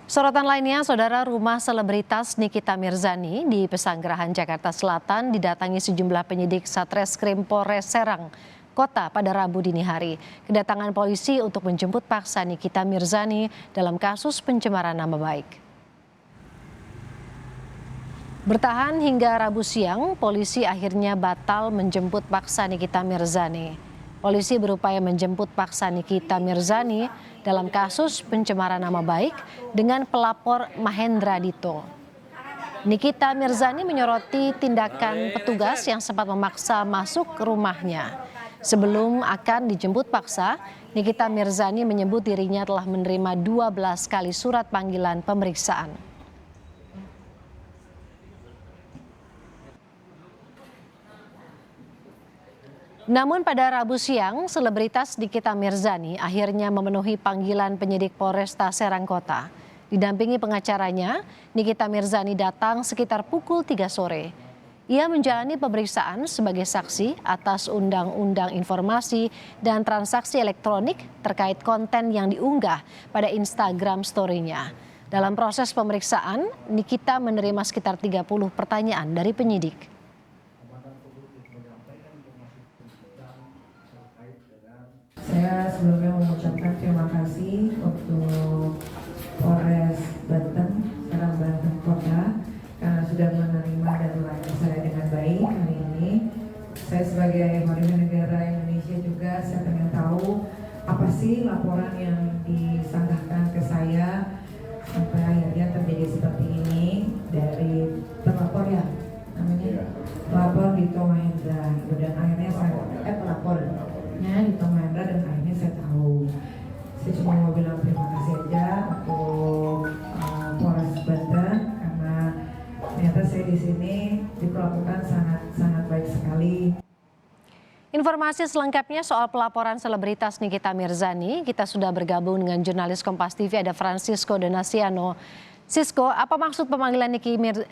Sorotan lainnya, saudara, rumah selebritas Nikita Mirzani di Pesanggerahan, Jakarta Selatan didatangi sejumlah penyidik Satreskrim Polres Serang Kota pada Rabu dini hari. Kedatangan polisi untuk menjemput paksa Nikita Mirzani dalam kasus pencemaran nama baik. Bertahan hingga Rabu siang, polisi akhirnya batal menjemput paksa Nikita Mirzani. Polisi berupaya menjemput paksa Nikita Mirzani dalam kasus pencemaran nama baik dengan pelapor Mahendra Dito. Nikita Mirzani menyoroti tindakan petugas yang sempat memaksa masuk ke rumahnya. Sebelum akan dijemput paksa, Nikita Mirzani menyebut dirinya telah menerima 12 kali surat panggilan pemeriksaan. Namun pada Rabu siang, selebritas Nikita Mirzani akhirnya memenuhi panggilan penyidik Polresta Serang Kota. Didampingi pengacaranya, Nikita Mirzani datang sekitar pukul 3 sore. Ia menjalani pemeriksaan sebagai saksi atas Undang-Undang Informasi dan Transaksi Elektronik terkait konten yang diunggah pada Instagram story-nya. Dalam proses pemeriksaan, Nikita menerima sekitar 30 pertanyaan dari penyidik. Saya sebelumnya mengucapkan terima kasih untuk Polres Banten, Serang Banten Kota, karena sudah menerima dan melayani saya dengan baik hari ini. Saya sebagai warga negara Indonesia juga, saya pengen tahu apa sih laporan yang disangkakan ke saya sampai akhirnya terjadi seperti ini dari pelapor ya, namanya pelapor Dito Mahendra, dan akhirnya saya pelapornya Dito Mahendra, dan akhirnya saya tahu. Saya cuma mau bilang terima kasih aja untuk Polres Banten karena ternyata saya di sini diperlakukan sangat baik sekali. Informasi selengkapnya soal pelaporan selebritas Nikita Mirzani, kita sudah bergabung dengan jurnalis Kompas TV, ada Francisco Donasiano. Sisko, apa maksud pemanggilan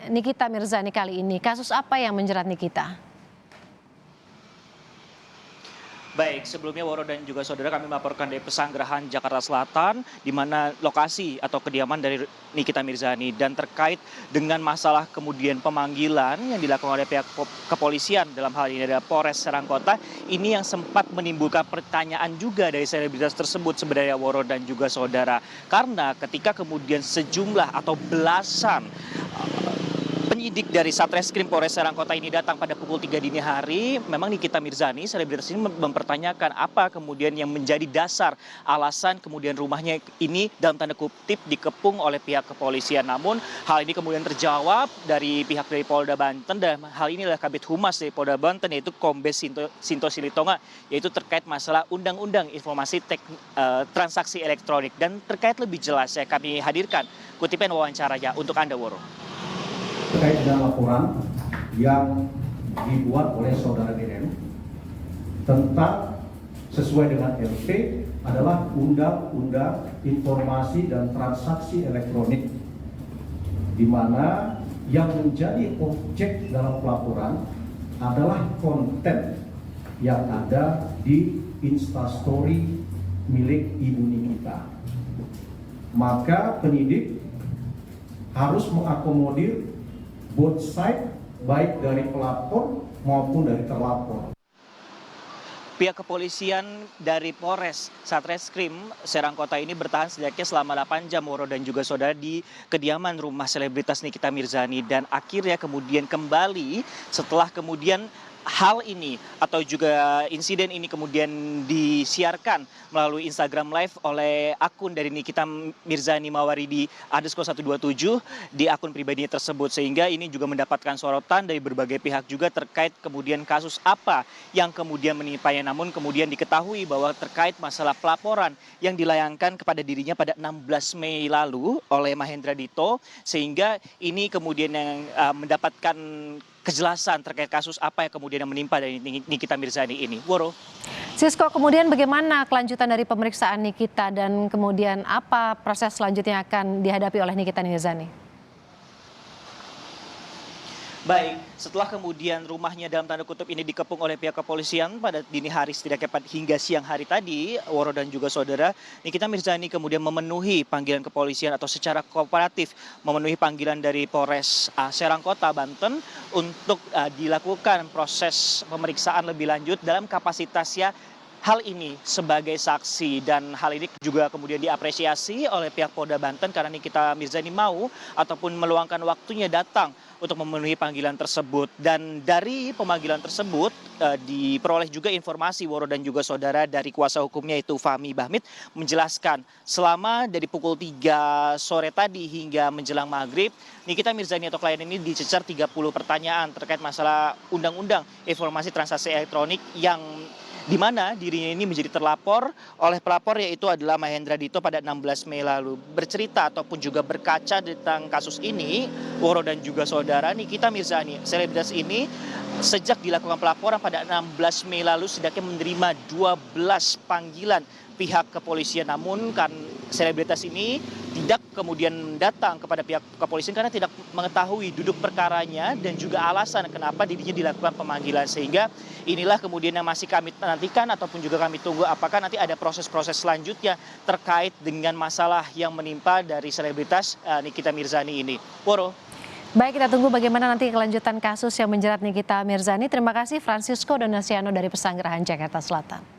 Nikita Mirzani kali ini? Kasus apa yang menjerat Nikita? Baik, sebelumnya Woro dan juga saudara, kami melaporkan dari Pesanggerahan, Jakarta Selatan, di mana lokasi atau kediaman dari Nikita Mirzani, dan terkait dengan masalah kemudian pemanggilan yang dilakukan oleh pihak kepolisian, dalam hal ini adalah Polres Serang Kota, ini yang sempat menimbulkan pertanyaan juga dari selebritas tersebut sebenarnya, Woro dan juga saudara. Karena ketika kemudian sejumlah atau belasan penyidik dari Satreskrim Polres Serang Kota ini datang pada pukul 3 dini hari, memang Nikita Mirzani, selebritas ini mempertanyakan apa kemudian yang menjadi dasar alasan kemudian rumahnya ini dalam tanda kutip dikepung oleh pihak kepolisian. Namun hal ini kemudian terjawab dari pihak dari Polda Banten, dan hal ini adalah Kabid Humas dari Polda Banten, yaitu Kombes Sinto Silitonga, yaitu terkait masalah Undang-Undang Informasi Transaksi Elektronik. Dan terkait lebih jelas, kami hadirkan kutipan wawancaranya untuk Anda, Woro. Terkait dengan laporan yang dibuat oleh saudara DN tentang sesuai dengan LP adalah Undang-Undang Informasi dan Transaksi Elektronik, di mana yang menjadi objek dalam pelaporan adalah konten yang ada di Instastory milik Ibu Nikita. Maka penyidik harus mengakomodir both side, baik dari pelapor maupun dari terlapor. Pihak kepolisian dari Polres Satreskrim Serang Kota ini bertahan setidaknya selama 8 jam, Woro dan juga saudara, di kediaman rumah selebritas Nikita Mirzani, dan akhirnya kemudian kembali setelah kemudian hal ini atau juga insiden ini kemudian disiarkan melalui Instagram Live oleh akun dari Nikita Mirzani Mawaridi _127 di akun pribadinya tersebut, sehingga ini juga mendapatkan sorotan dari berbagai pihak juga terkait kemudian kasus apa yang kemudian menimpanya. Namun kemudian diketahui bahwa terkait masalah pelaporan yang dilayangkan kepada dirinya pada 16 Mei lalu oleh Mahendra Dito, sehingga ini kemudian yang mendapatkan kejelasan terkait kasus apa yang kemudian menimpa dari Nikita Mirzani ini. Woro. Sisko, kemudian bagaimana kelanjutan dari pemeriksaan Nikita dan kemudian apa proses selanjutnya akan dihadapi oleh Nikita Mirzani? Baik, setelah kemudian rumahnya dalam tanda kutip ini dikepung oleh pihak kepolisian pada dini hari setidaknya hingga siang hari tadi, Woro dan juga saudara, Nikita Mirzani kemudian memenuhi panggilan kepolisian atau secara kooperatif memenuhi panggilan dari Polres Serang Kota, Banten untuk dilakukan proses pemeriksaan lebih lanjut dalam kapasitasnya hal ini sebagai saksi, dan hal ini juga kemudian diapresiasi oleh pihak Polda Banten karena Nikita Mirzani mau ataupun meluangkan waktunya datang untuk memenuhi panggilan tersebut. Dan dari pemanggilan tersebut diperoleh juga informasi, Woro dan juga saudara, dari kuasa hukumnya yaitu Fahmi Bahmid menjelaskan selama dari pukul 3 sore tadi hingga menjelang maghrib, Nikita Mirzani atau klien ini dicecar 30 pertanyaan terkait masalah undang-undang informasi transaksi elektronik yang di mana dirinya ini menjadi terlapor oleh pelapor, yaitu adalah Mahendra Dito pada 16 Mei lalu. Bercerita ataupun juga berkaca tentang kasus ini, Woro dan juga saudara, Nikita Mirzani, selebritas ini sejak dilakukan pelaporan pada 16 Mei lalu setidaknya menerima 12 panggilan pihak kepolisian, namun kan selebritas ini tidak kemudian datang kepada pihak kepolisian karena tidak mengetahui duduk perkaranya dan juga alasan kenapa dirinya dilakukan pemanggilan, sehingga inilah kemudian yang masih kami nantikan ataupun juga kami tunggu apakah nanti ada proses-proses selanjutnya terkait dengan masalah yang menimpa dari selebritas Nikita Mirzani ini. Woro. Baik, kita tunggu bagaimana nanti kelanjutan kasus yang menjerat Nikita Mirzani. Terima kasih Francisco Donasiano dari Pesanggerahan, Jakarta Selatan.